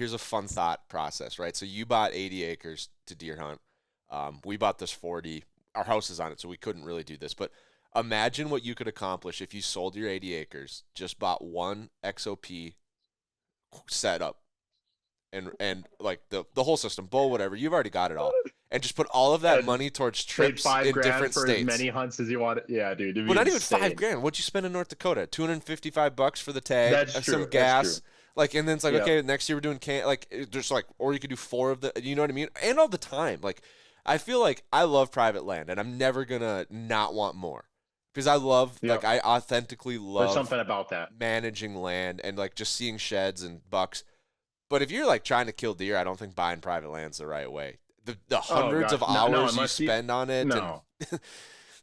here's a fun thought process, right? So you bought 80 acres to deer hunt. We bought this 40. Our house is on it, so we couldn't really do this. But imagine what you could accomplish if you sold your 80 acres, just bought one XOP setup, and like the whole system, bull, whatever. You've already got it all, and just put all of that And money towards paid trips five in grand different for as states. many hunts as you wanted. Yeah, dude, it'd Well, be not even five insane. grand. What'd you spend in North Dakota? $255 for the tag, That's some true. That's true. gas, like, and then it's like, Yeah. okay, next year we're doing just like, or you could do four of the, you know what I mean? And all the time, like, I feel like I love private land, and I'm never gonna not want more because I love, Yeah. like, I authentically There's love something about that. managing land and like just seeing sheds and bucks. But if you're like trying to kill deer, I don't think buying private land's the right way. The Oh hundreds of gosh, no, no, hours you unless you spend on it, and no,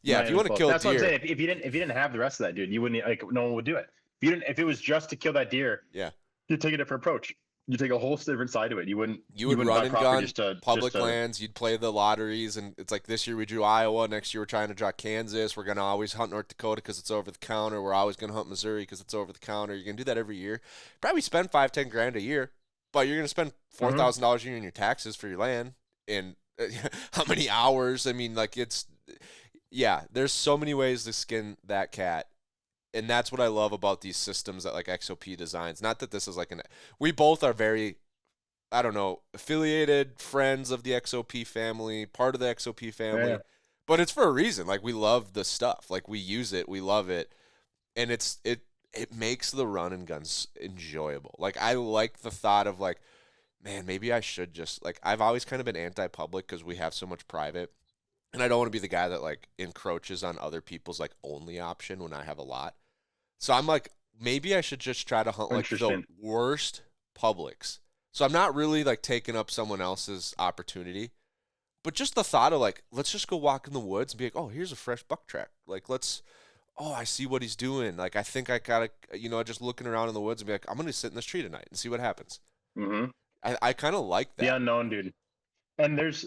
yeah, not if you even want to close. kill a That's what I'm deer, saying. If you didn't have the rest of that, dude, you wouldn't like. No one would do it. If it was just to kill that deer, yeah. you'd take a different approach. You take a whole different side to it. You You would wouldn't run buy and property gun just public to. lands. You'd play the lotteries, and it's like this year we drew Iowa. Next year we're trying to draw Kansas. We're gonna always hunt North Dakota because it's over the counter. We're always gonna hunt Missouri because it's over the counter. You're gonna do that every year. Probably spend 5-10 grand a year, but you're gonna spend Mhm. $4,000 a year in your taxes for your land. And how many hours? I mean, like it's yeah. There's so many ways to skin that cat, and that's what I love about these systems that like XOP designs. Not that this is like we both are very, I don't know, affiliated friends of the XOP family, part of the XOP Yeah. family, but it's for a reason. Like we love the stuff, like we use it, we love it, and it makes the run and guns enjoyable. Like I like the thought of like, man, maybe I should just like I've always kind of been anti-public because we have so much private, and I don't want to be the guy that like encroaches on other people's like only option when I have a lot. So I'm like, maybe I should just try to hunt like the Interesting. worst publics. So I'm not really like taking up someone else's opportunity, but just the thought of like, let's just go walk in the woods and be like, oh, here's a fresh buck track. Like, oh, I see what he's doing. Like, I think I gotta, just looking around in the woods and be like, I'm gonna sit in this tree tonight and see what happens. Hmm. I kind of like The that. unknown, dude. And there's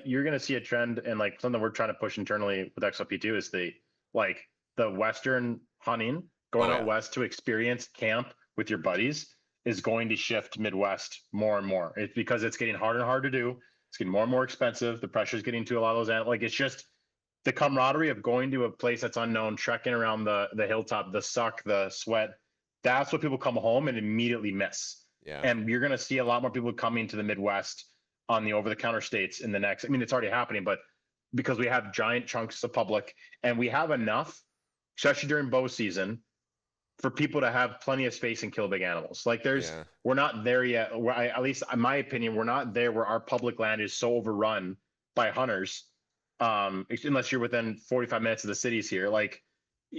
you're gonna see a trend, and like something we're trying to push internally with XLP2 is the Western hunting, going Oh out yeah, west to experience camp with your buddies is going to shift Midwest more and more. It's because it's getting harder and harder to do. It's getting more and more expensive. The pressure's getting to a lot of those like it's just the camaraderie of going to a place that's unknown, trekking around the hilltop, the suck, the sweat. That's what people come home and immediately miss. yeah, And you're going to see a lot more people coming to the Midwest on the over-the-counter states in the next. I mean, it's already happening, but because we have giant chunks of public and we have enough, especially during bow season, for people to have plenty of space and kill big animals. Like yeah, we're not there yet. At least in my opinion, we're not there where our public land is so overrun by hunters. Unless you're within 45 minutes of the cities here, like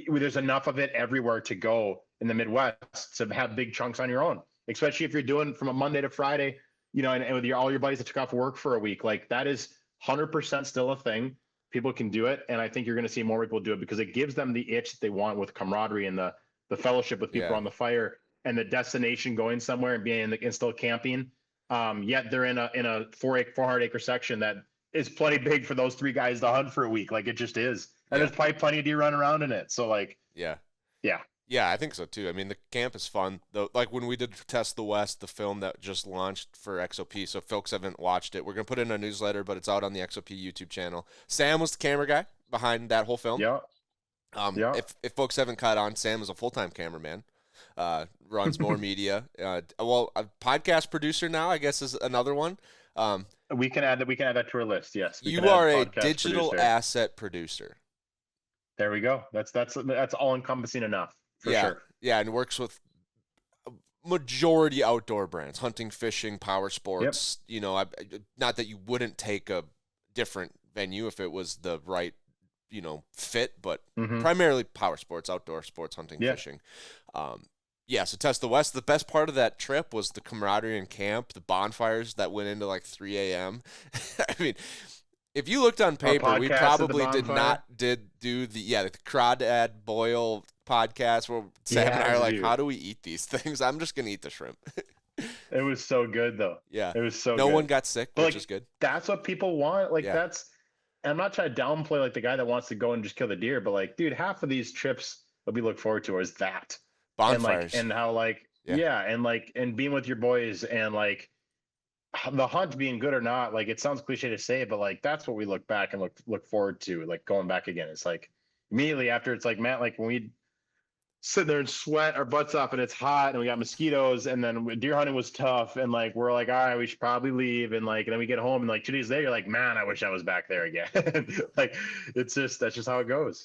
there's enough of it everywhere to go in the Midwest to have big chunks on your own, especially if you're doing from a Monday to Friday, and with all your buddies that took off work for a week, like that is 100% still a thing. People can do it. And I think you're going to see more people do it because it gives them the itch that they want with camaraderie and the fellowship with people yeah, around the fire and the destination going somewhere and being and still camping. Yet they're in a 400 acre section that is plenty big for those three guys to hunt for a week. Like it just is. And yeah, there's probably plenty of deer running around in it. So like, yeah. yeah. Yeah, I think so too. I mean, the camp is fun. Though, like when we did Test the West, the film that just launched for XOP. So if folks haven't watched it, we're gonna put it in a newsletter, but it's out on the XOP YouTube channel. Sam was the camera guy behind that whole film. Yeah. Yeah. If folks haven't caught on, Sam is a full-time cameraman. Runs more media. Well, a podcast producer now, I guess, is another one. Um, We can add that to our list. Yes. We can you add are a podcast digital producer. asset producer. There we go. That's all encompassing enough for Yeah, sure. yeah, and works with majority outdoor brands, hunting, fishing, power Yep. sports. Not that you wouldn't take a different venue if it was the right, fit, but Mm-hmm. primarily power sports, outdoor sports, hunting, Yeah. fishing. Yeah, so Test the West. The best part of that trip was the camaraderie in camp, the bonfires that went into like 3 a.m. I mean, if you looked on Our paper, we podcast at the probably did bonfire. not do the Crawdad Boil podcast where Sam and I are like, dude. how do we eat these things? I'm just gonna eat the shrimp. It was so good though. Yeah. It was so No good. one got sick, But which like is good. that's what people want. Like Yeah. I'm not trying to downplay like the guy that wants to go and just kill the deer, but like, dude, half of these trips that we look forward to is that. Bonfires. And how like Yeah. and like and being with your boys and like the hunt being good or not, like it sounds cliche to say, but like that's what we look back and look forward to, like going back again. It's like immediately after, it's like, man, like when we sit there and sweat our butts off and it's hot and we got mosquitoes, and then deer hunting was tough, and like we're like, all right, we should probably leave, and like and then we get home and like 2 days later, you're like, man, I wish I was back there again. Like it's just, that's just how it goes.